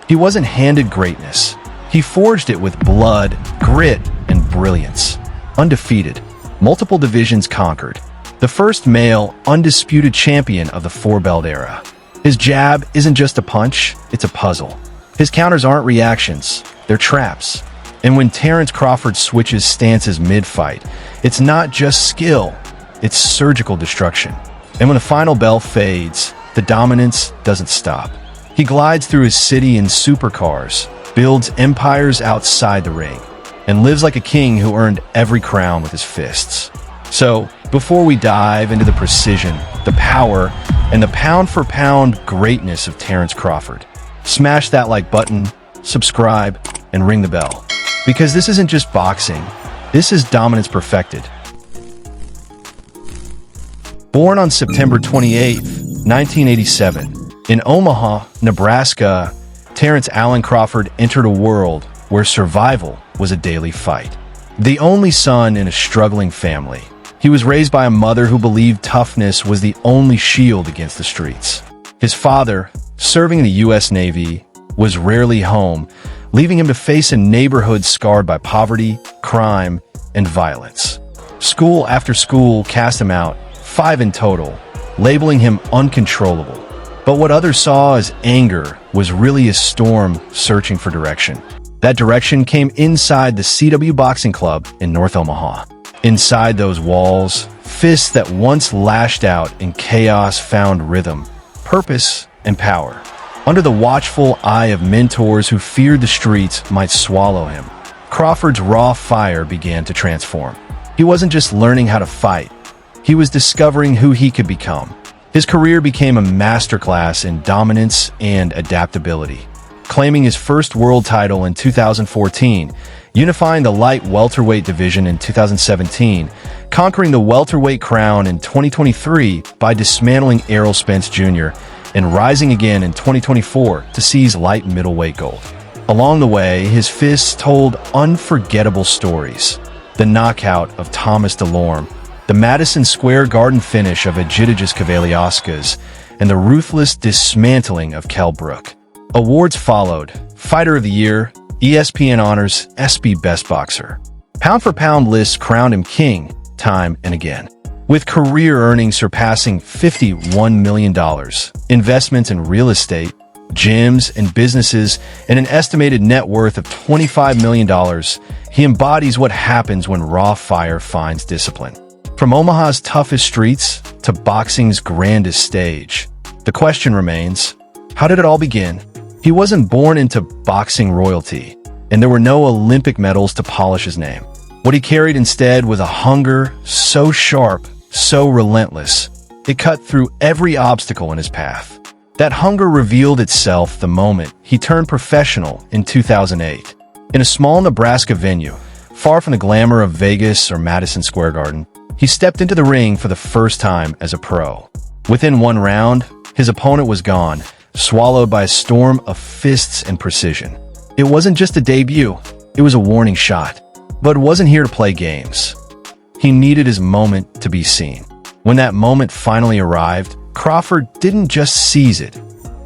He wasn't handed greatness. He forged it with blood, grit, and brilliance. Undefeated, multiple divisions conquered. The first male, undisputed champion of the four-belt era. His jab isn't just a punch, it's a puzzle. His counters aren't reactions, they're traps. And when Terence Crawford switches stances mid-fight, it's not just skill, it's surgical destruction. And when the final bell fades, the dominance doesn't stop. He glides through his city in supercars, builds empires outside the ring, and lives like a king who earned every crown with his fists. So, before we dive into the precision, the power, and the pound-for-pound greatness of Terence Crawford, smash that like button, subscribe, and ring the bell. Because this isn't just boxing, this is dominance perfected. Born on September 28, 1987, in Omaha, Nebraska, Terence Allan Crawford entered a world where survival was a daily fight. The only son in a struggling family, he was raised by a mother who believed toughness was the only shield against the streets. His father, serving in the U.S. Navy, was rarely home, leaving him to face a neighborhood scarred by poverty, crime, and violence. School after school cast him out, 5 in total, labeling him uncontrollable. But what others saw as anger was really a storm searching for direction. That direction came inside the CW Boxing Club in North Omaha. Inside those walls, fists that once lashed out in chaos found rhythm, purpose, and power. Under the watchful eye of mentors who feared the streets might swallow him, Crawford's raw fire began to transform. He wasn't just learning how to fight, he was discovering who he could become. His career became a masterclass in dominance and adaptability, claiming his first world title in 2014, unifying the light welterweight division in 2017, conquering the welterweight crown in 2023 by dismantling Errol Spence Jr., and rising again in 2024 to seize light middleweight gold. Along the way, his fists told unforgettable stories. The knockout of Thomas Dulorme, the Madison Square Garden finish of Egidijus Kavaliauskas, and the ruthless dismantling of Kell Brook. Awards followed. Fighter of the Year, ESPN honors ESPY Best Boxer. Pound-for-pound lists crowned him king time and again. With career earnings surpassing $51 million, investments in real estate, gyms, and businesses, and an estimated net worth of $25 million, he embodies what happens when raw fire finds discipline. From Omaha's toughest streets to boxing's grandest stage, the question remains, how did it all begin? He wasn't born into boxing royalty, and there were no Olympic medals to polish his name. What he carried instead was a hunger so sharp, so relentless, it cut through every obstacle in his path. That hunger revealed itself the moment he turned professional in 2008. In a small Nebraska venue, far from the glamour of Vegas or Madison Square Garden, he stepped into the ring for the first time as a pro. Within one round, his opponent was gone, swallowed by a storm of fists and precision. It wasn't just a debut, it was a warning shot. But wasn't here to play games. He needed his moment to be seen. When that moment finally arrived, Crawford didn't just seize it.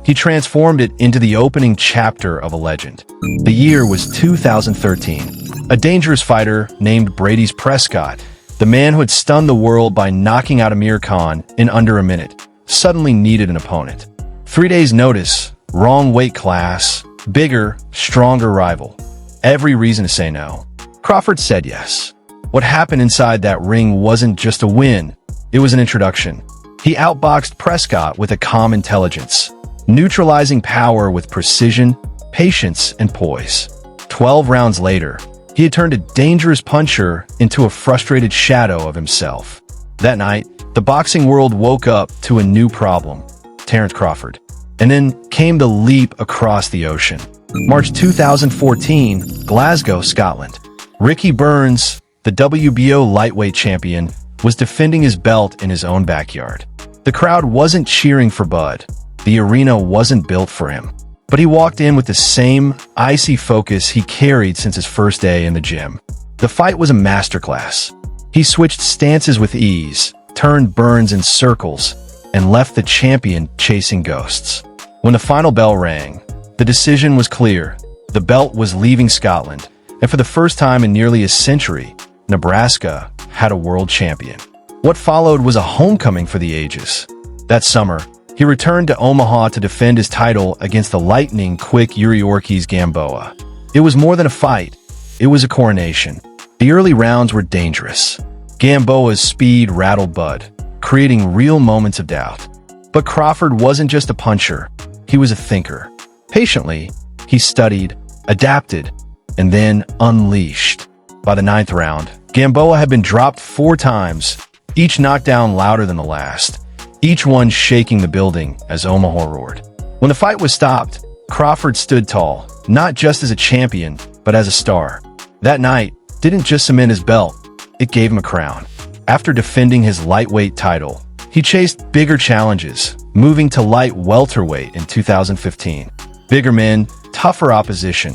He transformed it into the opening chapter of a legend. The year was 2013. A dangerous fighter named Brady's Prescott, the man who had stunned the world by knocking out Amir Khan in under a minute, suddenly needed an opponent. 3 days' notice, wrong weight class, bigger, stronger rival. Every reason to say no. Crawford said yes. What happened inside that ring wasn't just a win, it was an introduction. He outboxed Prescott with a calm intelligence, neutralizing power with precision, patience, and poise. 12 rounds later, he had turned a dangerous puncher into a frustrated shadow of himself. That night, the boxing world woke up to a new problem, Terence Crawford. And then came the leap across the ocean. March 2014, Glasgow, Scotland. Ricky Burns, the WBO lightweight champion, was defending his belt in his own backyard. The crowd wasn't cheering for Bud. The arena wasn't built for him. But he walked in with the same icy focus he carried since his first day in the gym. The fight was a masterclass. He switched stances with ease, turned Burns in circles, and left the champion chasing ghosts. When the final bell rang, The decision was clear. The belt was leaving Scotland, and for the first time in nearly a century, Nebraska had a world champion. What followed was a homecoming for the ages. That summer, he returned to Omaha to defend his title against the lightning-quick Errol Gamboa. It was more than a fight. It was a coronation. The early rounds were dangerous. Gamboa's speed rattled Bud, creating real moments of doubt. But Crawford wasn't just a puncher. He was a thinker. Patiently, he studied, adapted, and then unleashed. By the 9th round, Gamboa had been dropped 4 times, each knockdown louder than the last, each one shaking the building as Omaha roared. When the fight was stopped, Crawford stood tall, not just as a champion, but as a star. That night didn't just cement his belt, it gave him a crown. After defending his lightweight title, he chased bigger challenges, moving to light welterweight in 2015. Bigger men, tougher opposition,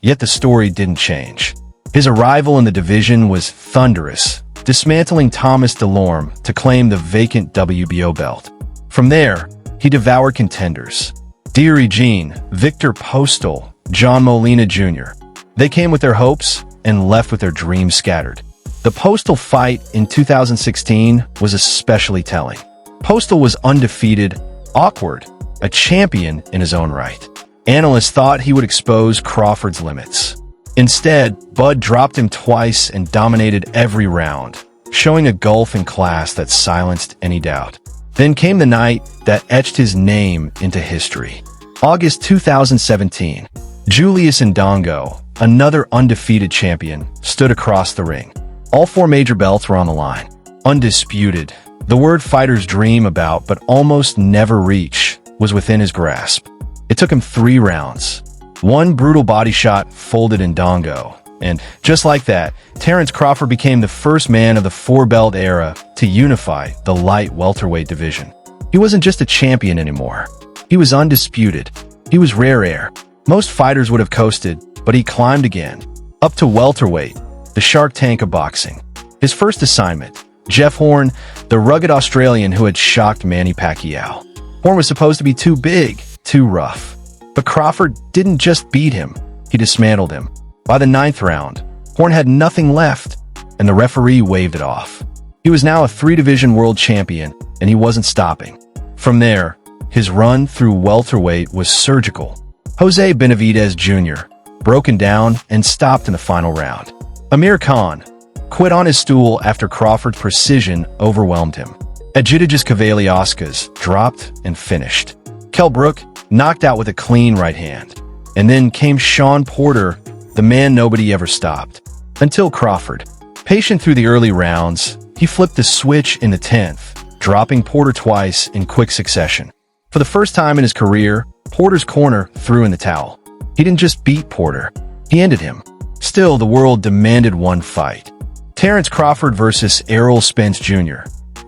yet the story didn't change. His arrival in the division was thunderous, dismantling Thomas Dulorme to claim the vacant WBO belt. From there, he devoured contenders. Deary Jean, Victor Postal, John Molina Jr. They came with their hopes and left with their dreams scattered. The Postal fight in 2016 was especially telling. Postal was undefeated, awkward, a champion in his own right. Analysts thought he would expose Crawford's limits. Instead, Bud dropped him twice and dominated every round, showing a gulf in class that silenced any doubt. Then came the night that etched his name into history. August 2017, Julius Ndongo, another undefeated champion, stood across the ring. All 4 major belts were on the line. Undisputed, the word fighters dream about but almost never reach, was within his grasp. It took him 3 rounds. 1 brutal body shot folded Ndongo, and just like that, Terence Crawford became the first man of the 4-belt era to unify the light welterweight division. He wasn't just a champion anymore. He was undisputed. He was rare air. Most fighters would have coasted, but he climbed again, up to welterweight, the Shark Tank of boxing. His first assignment, Jeff Horn, the rugged Australian who had shocked Manny Pacquiao. Horn was supposed to be too big, too rough. But Crawford didn't just beat him, he dismantled him. By the 9th round, Horn had nothing left, and the referee waved it off. He was now a 3-division world champion, and he wasn't stopping. From there, his run through welterweight was surgical. Jose Benavidez Jr. broken down and stopped in the final round. Amir Khan quit on his stool after Crawford's precision overwhelmed him. Egidijus Kavaliauskas dropped and finished. Kell Brook knocked out with a clean right hand. And then came Shawn Porter, the man nobody ever stopped. Until Crawford. Patient through the early rounds, he flipped the switch in the 10th, dropping Porter twice in quick succession. For the first time in his career, Porter's corner threw in the towel. He didn't just beat Porter, he ended him. Still, the world demanded one fight. Terence Crawford versus Errol Spence Jr.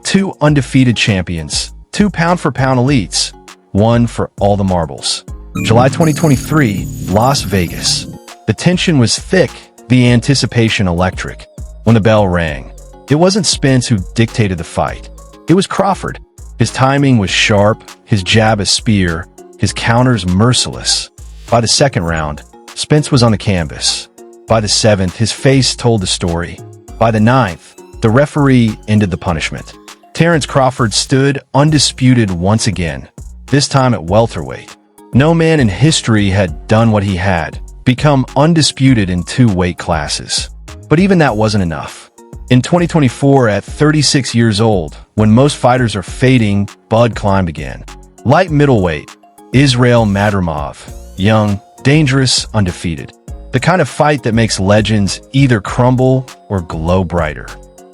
2 undefeated champions, 2 pound-for-pound elites, 1 for all the marbles. July 2023, Las Vegas. The tension was thick, the anticipation electric. When the bell rang, it wasn't Spence who dictated the fight. It was Crawford. His timing was sharp, his jab a spear, his counters merciless. By the 2nd round, Spence was on the canvas. By the 7th, his face told the story. By the 9th, the referee ended the punishment. Terence Crawford stood undisputed once again, this time at welterweight. No man in history had done what he had, become undisputed in 2 weight classes. But even that wasn't enough. In 2024, at 36 years old, when most fighters are fading, Bud climbed again. Light middleweight, Israel Madrimov, young, dangerous, undefeated. The kind of fight that makes legends either crumble or glow brighter.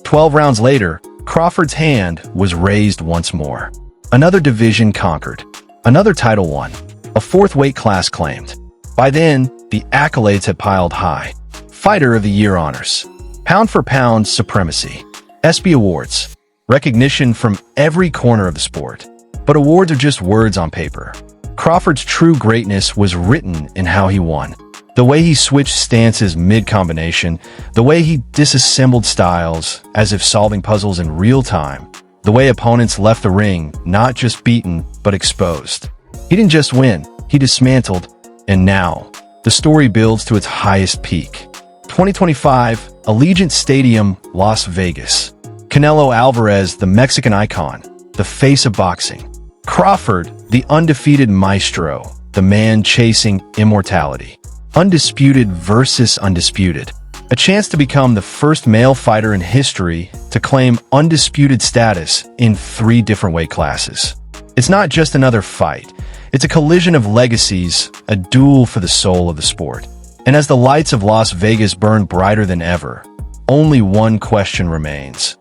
12 rounds later, Crawford's hand was raised once more. Another division conquered. Another title won. A 4th weight class claimed. By then, the accolades had piled high. Fighter of the Year honors. Pound-for-pound supremacy. ESPY awards. Recognition from every corner of the sport. But awards are just words on paper. Crawford's true greatness was written in how he won. The way he switched stances mid-combination, the way he disassembled styles as if solving puzzles in real time, the way opponents left the ring not just beaten but exposed. He didn't just win, he dismantled, And now, the story builds to its highest peak. 2025, Allegiant Stadium, Las Vegas. Canelo Alvarez, the Mexican icon, the face of boxing. Crawford, the undefeated maestro, the man chasing immortality. Undisputed versus undisputed. A chance to become the first male fighter in history to claim undisputed status in 3 different weight classes. It's not just another fight. It's a collision of legacies, a duel for the soul of the sport. And as the lights of Las Vegas burn brighter than ever, only one question remains.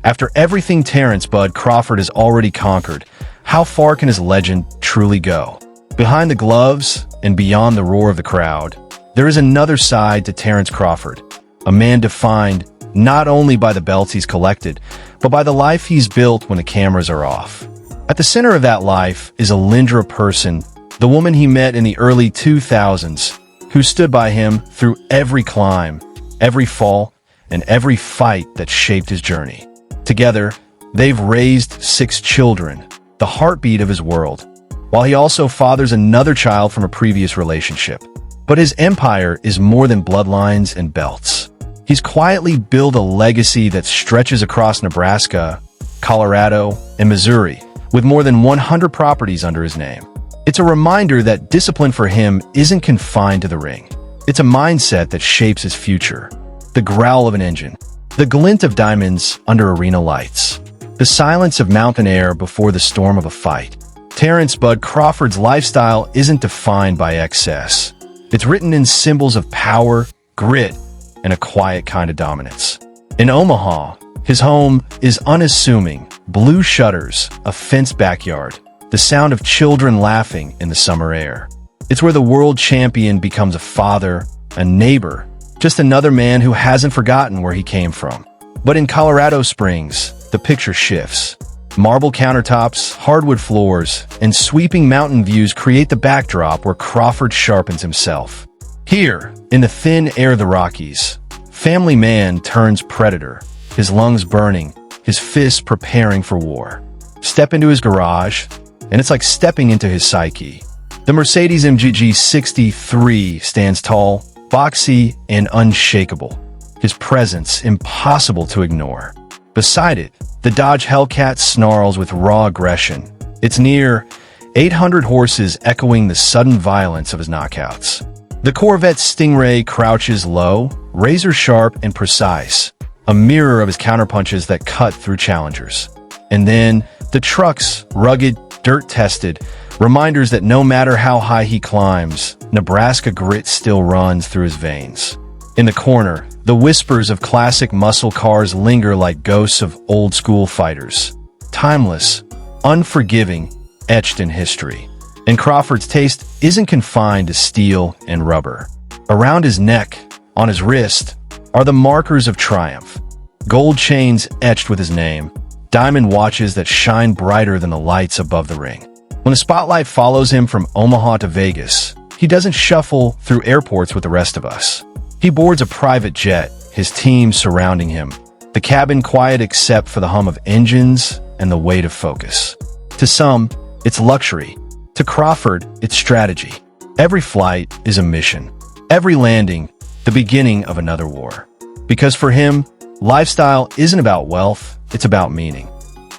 After everything Terence "Bud" Crawford has already conquered, how far can his legend truly go? Behind the gloves and beyond the roar of the crowd, there is another side to Terence Crawford, a man defined not only by the belts he's collected, but by the life he's built when the cameras are off. At the center of that life is Alindra Person, the woman he met in the early 2000s, who stood by him through every climb, every fall, and every fight that shaped his journey. Together, they've raised 6 children, the heartbeat of his world, while he also fathers another child from a previous relationship. But his empire is more than bloodlines and belts. He's quietly built a legacy that stretches across Nebraska, Colorado, and Missouri, with more than 100 properties under his name. It's a reminder that discipline for him isn't confined to the ring. It's a mindset that shapes his future. The growl of an engine, the glint of diamonds under arena lights, the silence of mountain air before the storm of a fight. Terence "Bud" Crawford's lifestyle isn't defined by excess. It's written in symbols of power, grit, and a quiet kind of dominance. In Omaha, his home is unassuming, blue shutters, a fenced backyard, the sound of children laughing in the summer air. It's where the world champion becomes a father, a neighbor, just another man who hasn't forgotten where he came from. But in Colorado Springs, the picture shifts. Marble countertops, hardwood floors, and sweeping mountain views create the backdrop where Crawford sharpens himself. Here, in the thin air of the Rockies, family man turns predator, his lungs burning, his fists preparing for war. Step into his garage, and it's like stepping into his psyche. The Mercedes MGG 63 stands tall, boxy, and unshakable. His presence impossible to ignore. Beside it, the Dodge Hellcat snarls with raw aggression, its near 800 horses echoing the sudden violence of his knockouts. The Corvette Stingray crouches low, razor-sharp and precise, a mirror of his counterpunches that cut through challengers. And then, the truck's rugged, dirt-tested, reminders that no matter how high he climbs, Nebraska grit still runs through his veins. In the corner, the whispers of classic muscle cars linger like ghosts of old-school fighters. Timeless, unforgiving, etched in history. And Crawford's taste isn't confined to steel and rubber. Around his neck, on his wrist, are the markers of triumph. Gold chains etched with his name, diamond watches that shine brighter than the lights above the ring. When the spotlight follows him from Omaha to Vegas, he doesn't shuffle through airports with the rest of us. He boards a private jet, his team surrounding him, the cabin quiet except for the hum of engines and the weight of focus. To some, it's luxury. To Crawford, it's strategy. Every flight is a mission. Every landing, the beginning of another war. Because for him, lifestyle isn't about wealth, it's about meaning.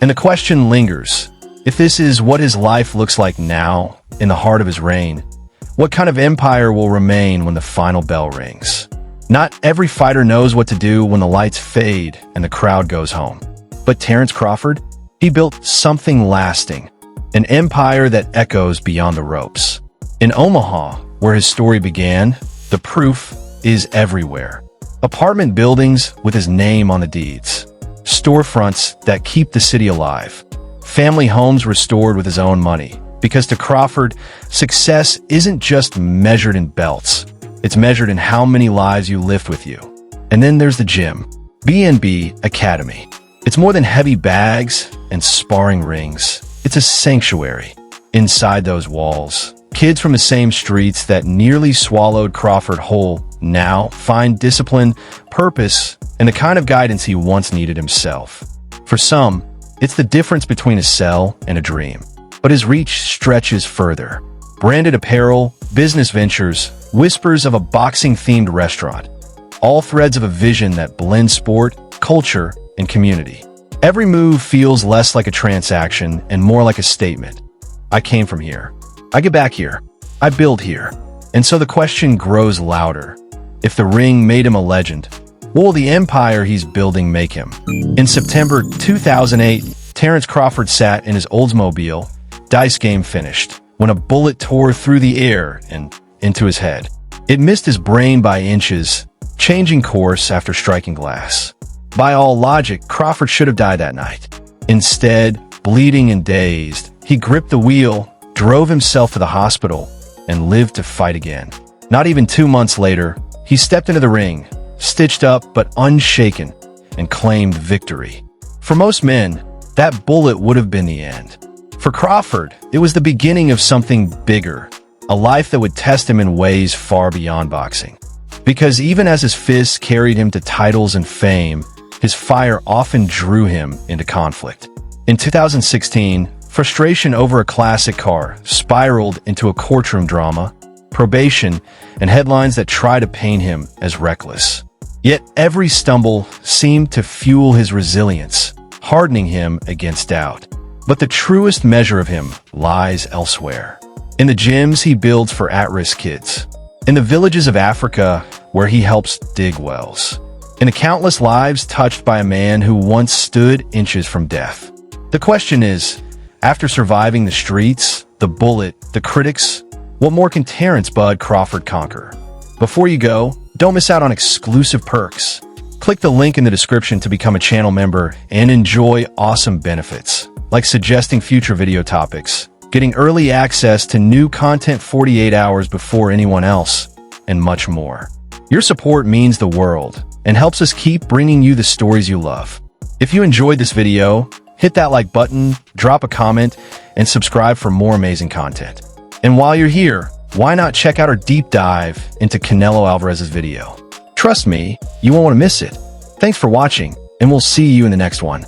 And the question lingers, if this is what his life looks like now, in the heart of his reign, what kind of empire will remain when the final bell rings? Not every fighter knows what to do when the lights fade and the crowd goes home. But Terence Crawford, he built something lasting, an empire that echoes beyond the ropes. In Omaha, where his story began, the proof is everywhere. Apartment buildings with his name on the deeds. Storefronts that keep the city alive. Family homes restored with his own money. Because to Crawford, success isn't just measured in belts. It's measured in how many lives you lift with you. And then there's the gym, B&B Academy. It's more than heavy bags and sparring rings. It's a sanctuary. Inside those walls, kids from the same streets that nearly swallowed Crawford whole now find discipline, purpose, and the kind of guidance he once needed himself. For some, it's the difference between a cell and a dream. But his reach stretches further. branded apparel, business ventures, whispers of a boxing-themed restaurant. All threads of a vision that blends sport, culture, and community. Every move feels less like a transaction and more like a statement. I came from here. I get back here. I build here. And so the question grows louder. If the ring made him a legend, what will the empire he's building make him? In September 2008, Terence Crawford sat in his Oldsmobile, dice game finished, when a bullet tore through the air and into his head. It missed his brain by inches, changing course after striking glass. By all logic, Crawford should have died that night. Instead, bleeding and dazed, he gripped the wheel, drove himself to the hospital, and lived to fight again. Not even 2 months later, he stepped into the ring, stitched up but unshaken, and claimed victory. For most men, that bullet would have been the end. For Crawford, it was the beginning of something bigger, a life that would test him in ways far beyond boxing. Because even as his fists carried him to titles and fame, his fire often drew him into conflict. In 2016, frustration over a classic car spiraled into a courtroom drama, probation, and headlines that try to paint him as reckless. Yet every stumble seemed to fuel his resilience, hardening him against doubt. But the truest measure of him lies elsewhere. In the gyms he builds for at-risk kids. In the villages of Africa where he helps dig wells. In the countless lives touched by a man who once stood inches from death. The question is, after surviving the streets, the bullet, the critics, what more can Terence "Bud" Crawford conquer? Before you go, don't miss out on exclusive perks. Click the link in the description to become a channel member and enjoy awesome benefits, like suggesting future video topics, getting early access to new content 48 hours before anyone else, and much more. Your support means the world and helps us keep bringing you the stories you love. If you enjoyed this video, hit that like button, drop a comment, and subscribe for more amazing content. And while you're here, why not check out our deep dive into Canelo Alvarez's video? Trust me, you won't want to miss it. Thanks for watching, and we'll see you in the next one.